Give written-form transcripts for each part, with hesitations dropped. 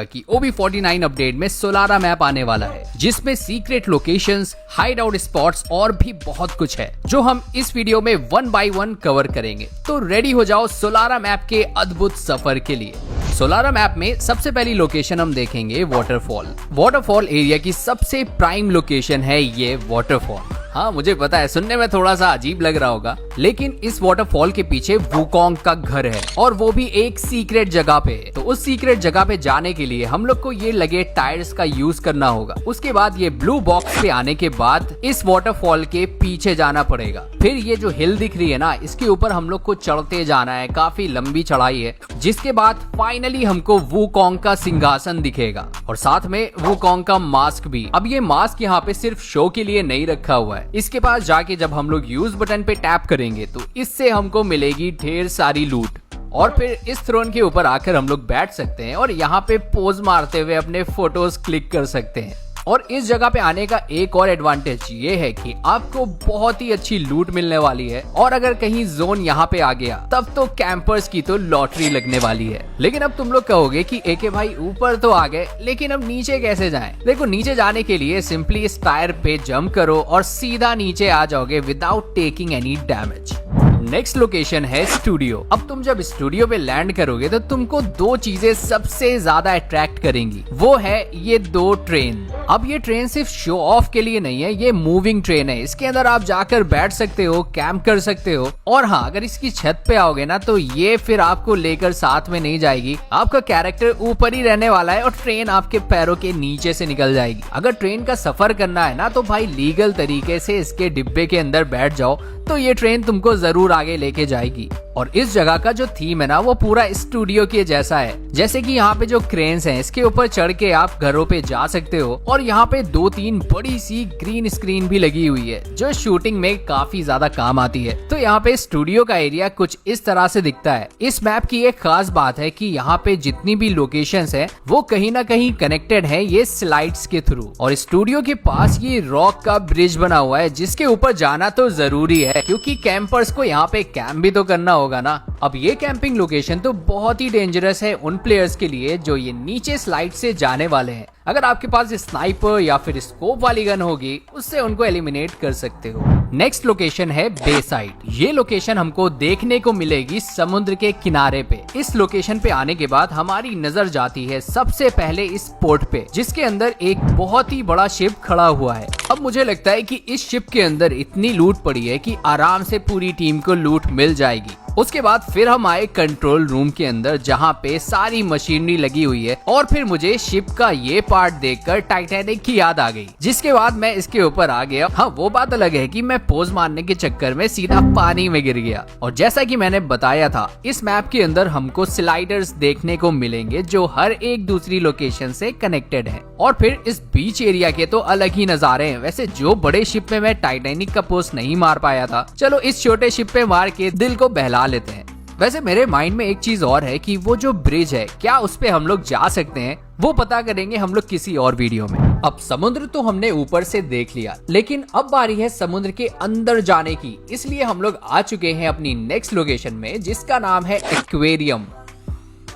कि OB49 update में Solara map आने वाला है जिसमें secret locations, hide out spots और भी बहुत कुछ है जो हम इस वीडियो में 1 बाय 1 कवर करेंगे। तो रेडी हो जाओ सोलारा मैप के अद्भुत सफर के लिए। सोलारा मैप में सबसे पहली लोकेशन हम देखेंगे वाटरफॉल एरिया की सबसे प्राइम लोकेशन है ये वाटरफॉल। हाँ मुझे पता है सुनने में थोड़ा सा अजीब लग रहा होगा, लेकिन इस वाटरफॉल के पीछे वुकोंग का घर है और वो भी एक सीक्रेट जगह पे। तो उस सीक्रेट जगह पे जाने के लिए हम लोग को ये लगे टायर्स का यूज करना होगा। उसके बाद ये ब्लू बॉक्स पे आने के बाद इस वाटरफॉल के पीछे जाना पड़ेगा। फिर ये जो हिल दिख रही है ना, इसके ऊपर हम लोग को चढ़ते जाना है, काफी लंबी चढ़ाई है। जिसके बाद फाइनली हमको वुकोंग का सिंहासन दिखेगा और साथ में वुकोंग का मास्क भी। अब ये मास्क यहाँ पे सिर्फ शो के लिए नहीं रखा हुआ है। इसके पास जाके जब हम लोग यूज बटन पे टैप करेंगे तो इससे हमको मिलेगी ढेर सारी लूट और फिर इस थ्रोन के ऊपर आकर हम लोग बैठ सकते हैं और यहाँ पे पोज मारते हुए अपने फोटोज क्लिक कर सकते हैं। और इस जगह पे आने का एक और एडवांटेज ये है कि आपको बहुत ही अच्छी लूट मिलने वाली है और अगर कहीं जोन यहाँ पे आ गया तब तो कैंपर्स की तो लॉटरी लगने वाली है। लेकिन अब तुम लोग कहोगे कि एके भाई ऊपर तो आ गए, लेकिन अब नीचे कैसे जाएं? देखो नीचे जाने के लिए सिंपली इस टायर पे जंप करो और सीधा नीचे आ जाओगे without taking any damage. Next location है स्टूडियो। अब तुम जब स्टूडियो पे लैंड करोगे तो तुमको दो चीजें सबसे ज्यादा अट्रैक्ट करेंगी। वो है ये दो ट्रेन। अब ये ट्रेन सिर्फ शो ऑफ के लिए नहीं है, ये मूविंग ट्रेन है। इसके अंदर आप जाकर बैठ सकते हो, कैंप कर सकते हो और हाँ अगर इसकी छत पे आओगे ना तो ये फिर आपको लेकर साथ में नहीं जाएगी। आपका कैरेक्टर ऊपर ही रहने वाला है और ट्रेन आपके पैरों के नीचे से निकल जाएगी। अगर ट्रेन का सफर करना है ना तो भाई लीगल तरीके से इसके डिब्बे के अंदर बैठ जाओ तो ये ट्रेन तुमको जरूर आगे लेके जाएगी। और इस जगह का जो थीम है ना वो पूरा स्टूडियो के जैसा है। जैसे कि यहाँ पे जो क्रेन्स हैं इसके ऊपर चढ़ के आप घरों पे जा सकते हो और यहाँ पे 2-3 बड़ी सी ग्रीन स्क्रीन भी लगी हुई है जो शूटिंग में काफी ज्यादा काम आती है। तो यहाँ पे स्टूडियो का एरिया कुछ इस तरह से दिखता है। इस मैप की एक खास बात है कि यहाँ पे जितनी भी लोकेशंस है वो कहीं ना कहीं कनेक्टेड है ये स्लाइड्स के थ्रू। और स्टूडियो के पास ये रॉक का ब्रिज बना हुआ है जिसके ऊपर जाना तो जरूरी है क्योंकि कैंपर्स को यहाँ पे कैंप भी तो करना होगा ना। अब ये कैंपिंग लोकेशन तो बहुत ही डेंजरस है उन प्लेयर्स के लिए जो ये नीचे स्लाइड से जाने वाले हैं। अगर आपके पास स्नाइपर या फिर स्कोप वाली गन होगी उससे उनको एलिमिनेट कर सकते हो। नेक्स्ट लोकेशन है बे साइड। ये लोकेशन हमको देखने को मिलेगी समुद्र के किनारे पे। इस लोकेशन पे आने के बाद हमारी नजर जाती है सबसे पहले इस पोर्ट पे जिसके अंदर एक बहुत ही बड़ा शिप खड़ा हुआ है। अब मुझे लगता है कि इस शिप के अंदर इतनी लूट पड़ी है कि आराम से पूरी टीम को लूट मिल जाएगी। उसके बाद फिर हम आए कंट्रोल रूम के अंदर जहाँ पे सारी मशीनरी लगी हुई है और फिर मुझे शिप का ये पार्ट देखकर टाइटैनिक की याद आ गई। जिसके बाद मैं इसके ऊपर आ गया। हाँ वो बात अलग है कि मैं पोज मारने के चक्कर में सीधा पानी में गिर गया। और जैसा कि मैंने बताया था इस मैप के अंदर हमको स्लाइडर्स देखने को मिलेंगे जो हर एक दूसरी लोकेशन से कनेक्टेड है। और फिर इस बीच एरिया के तो अलग ही नजारे हैं। वैसे जो बड़े शिप में मैं टाइटैनिक का पोज नहीं मार पाया था, चलो इस छोटे शिप पे मार के दिल को बहला लेते हैं। वैसे मेरे माइंड में एक चीज और है कि वो जो ब्रिज है क्या उस पे हम लोग जा सकते हैं, वो पता करेंगे हम लोग किसी और वीडियो में। अब समुद्र तो हमने ऊपर से देख लिया, लेकिन अब बारी है समुद्र के अंदर जाने की। इसलिए हम लोग आ चुके हैं अपनी नेक्स्ट लोकेशन में जिसका नाम है एक्वेरियम।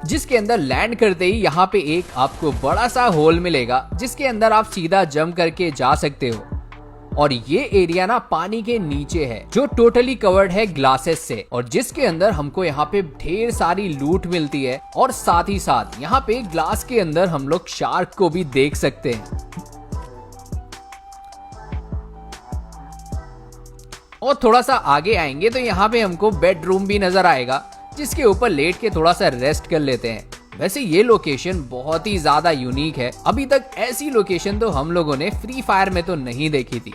जिसके अंदर लैंड करते ही यहाँ पे एक आपको बड़ा सा होल मिलेगा जिसके अंदर आप सीधा जंप करके जा सकते हो। और ये एरिया ना पानी के नीचे है जो टोटली कवर्ड है ग्लासेस से और जिसके अंदर हमको यहाँ पे ढेर सारी लूट मिलती है। और साथ ही साथ यहाँ पे ग्लास के अंदर हम लोग शार्क को भी देख सकते हैं। और थोड़ा सा आगे आएंगे तो यहाँ पे हमको बेडरूम भी नजर आएगा जिसके ऊपर लेट के थोड़ा सा रेस्ट कर लेते हैं। वैसे ये लोकेशन बहुत ही ज्यादा यूनिक है। अभी तक ऐसी लोकेशन तो हम लोगों ने फ्री फायर में तो नहीं देखी थी।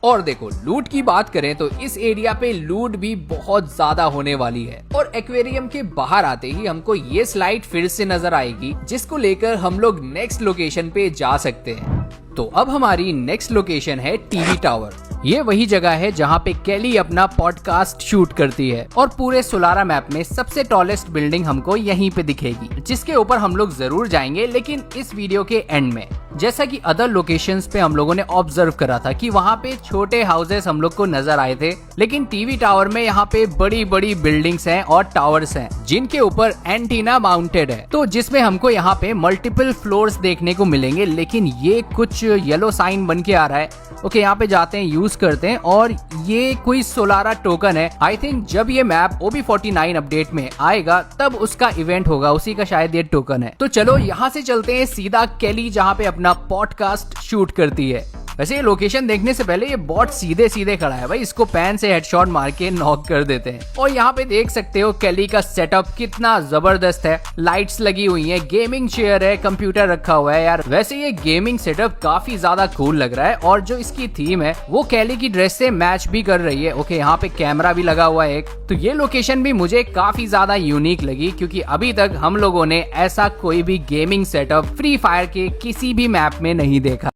और देखो लूट की बात करें तो इस एरिया पे लूट भी बहुत ज्यादा होने वाली है। और एक्वेरियम के बाहर आते ही हमको ये स्लाइड फिर से नजर आएगी जिसको लेकर हम लोग नेक्स्ट लोकेशन पे जा सकते हैं। तो अब हमारी नेक्स्ट लोकेशन है टीवी टावर। ये वही जगह है जहाँ पे केली अपना पॉडकास्ट शूट करती है और पूरे सोलारा मैप में सबसे टॉलेस्ट बिल्डिंग हमको यहीं पे दिखेगी जिसके ऊपर हम लोग जरूर जाएंगे, लेकिन इस वीडियो के एंड में। जैसा कि अदर लोकेशंस पे हम लोगों ने ऑब्जर्व करा था कि वहाँ पे छोटे हाउसेस हम लोग को नजर आए थे, लेकिन टीवी टावर में यहाँ पे बड़ी बड़ी बिल्डिंग्स हैं और टावर्स हैं जिनके ऊपर एंटीना माउंटेड है, तो जिसमें हमको यहाँ पे मल्टीपल फ्लोर्स देखने को मिलेंगे। लेकिन ये कुछ येलो साइन बन के आ रहा है। ओके, यहाँ पे जाते हैं, यूज करते हैं, और ये कोई सोलारा टोकन है। आई थिंक जब ये मैप OB49 अपडेट में आएगा तब उसका इवेंट होगा, उसी का शायद ये टोकन है। तो चलो यहाँ से चलते हैं सीधा केली, जहाँ पे अपना पॉडकास्ट शूट करती है। वैसे ये लोकेशन देखने से पहले ये बॉट सीधे सीधे खड़ा है भाई, इसको पैन से हेडशॉट मार के नॉक कर देते हैं। और यहाँ पे देख सकते हो केली का सेटअप कितना जबरदस्त है, लाइट्स लगी हुई हैं, गेमिंग चेयर है, कंप्यूटर रखा हुआ है। यार वैसे ये गेमिंग सेटअप काफी ज्यादा कूल लग रहा है, और जो इसकी थीम है वो केली की ड्रेस से मैच भी कर रही है। ओके, यहाँ पे कैमरा भी लगा हुआ है एक, तो ये लोकेशन भी मुझे काफी ज्यादा यूनिक लगी, क्योंकि अभी तक हम लोगों ने ऐसा कोई भी गेमिंग सेटअप फ्री फायर के किसी भी मैप में नहीं देखा।